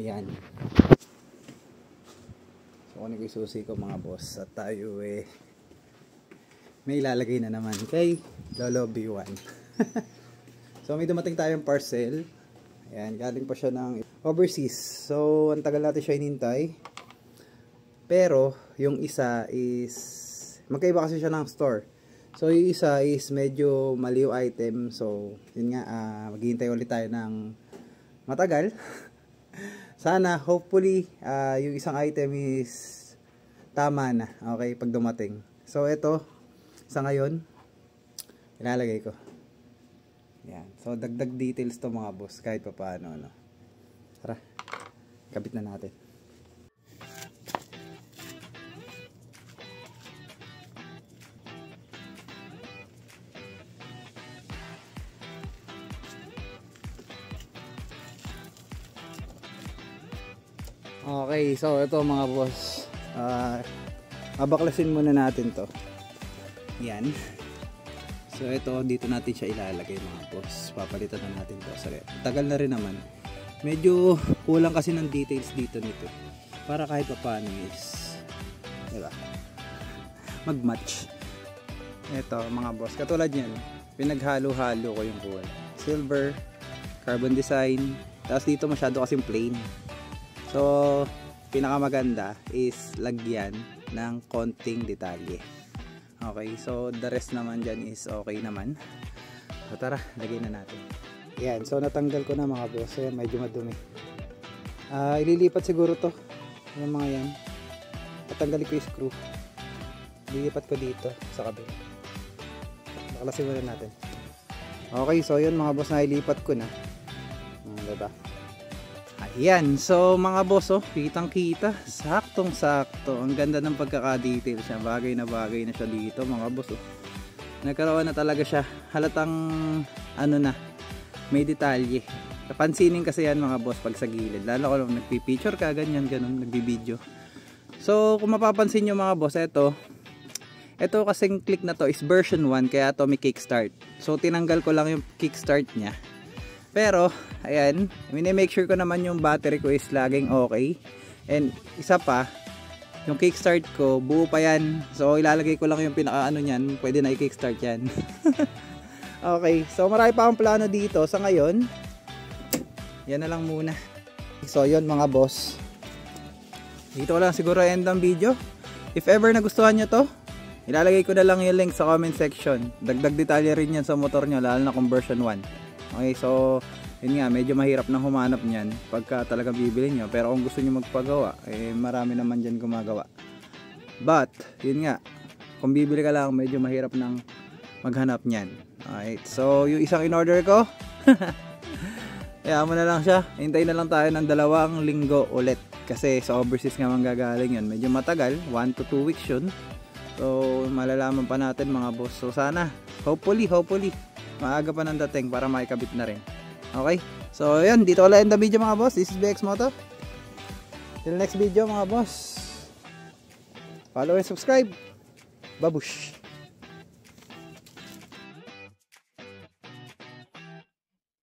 Yan. So kunin ko yung susi ko mga boss. At tayo may ilalagay na naman kay Lolo B1. So may dumating tayong parcel. Ayan, galing pa siya ng overseas. So ang tagal natin siya hinintay. Pero yung isa is magkaiba kasi siya ng store. So yung isa is medyo maliw item. So yun nga, maghihintay ulit tayo ng matagal. Sana hopefully yung isang item is tama na, okay, pag dumating. So ito sa ngayon ilalagay ko. Yan. So dagdag details to mga boss kahit pa paano, no. Tara, kabit na natin. Okay, so ito mga boss, abaklasin muna natin to. Yan. So ito, dito natin siya ilalagay mga boss. Papalitan na natin to. So, tagal na rin naman. Medyo kulang kasi ng details dito nito. Para kahit pa paano is, diba, mag-match. Ito mga boss, katulad yan, pinaghalo-halo ko yung kulay. Silver, carbon design, tapos dito masyado kasing plain. So, pinakamaganda is lagyan ng konting detalye. Okay, so the rest naman dyan is okay naman. So, tara, lagay na natin. Yan, so natanggal ko na mga boss. Ayan, medyo madumi. Ililipat siguro to. Yung mga yan. Tatanggalin ko yung screw. Ililipat ko dito sa kabila. Baklasin muna natin. Okay, so yun mga boss, na ilipat ko na. Diba? Ayan, so mga boss, oh, kitang kita, saktong sakto, ang ganda ng pagkaka-detail siya, bagay na siya dito mga boss, oh. Nagkaroon na talaga siya, halatang ano na, may detalye. Pansinin kasi yan mga boss pag sa gilid, lalo ko lang nagpipicture ka, ganyan, ganun, nagbibideo. So kung mapapansin nyo mga boss, ito kasing click na to is version 1, kaya to may kickstart. So tinanggal ko lang yung kickstart nya. Pero, ayan, make sure ko naman yung battery ko is laging okay. And isa pa, yung kickstart ko, buo pa yan. So, ilalagay ko lang yung pinaka-ano nyan. Pwede na i-kickstart yan. Okay, so marami pa akong plano dito. Sa ngayon, yan na lang muna. So, yun mga boss. Dito ko lang siguro end ang video. If ever nagustuhan nyo to, ilalagay ko na lang yung link sa comment section. Dagdag detalye rin yan sa motor nyo, lalo na kung version 1. Okay, so yun nga, medyo mahirap na humanap niyan pagka talaga bibili nyo. Pero kung gusto nyo magpagawa, marami naman dyan gumagawa. But, yun nga, kung bibili ka lang, medyo mahirap nang maghanap niyan. Alright, so yung isang in-order ko, kaya mo na lang siya. Hintayin na lang tayo ng 2 linggo ulit. Kasi sa overseas nga manggagaling yun. Medyo matagal, 1 to 2 weeks yun. So, malalaman pa natin mga boss. So, sana, hopefully, maaga pa ng dating para makikabit na rin. Okay? So, yun. Dito ko lang end the video mga boss. This is BX Moto. Till next video mga boss. Follow and subscribe. Babush!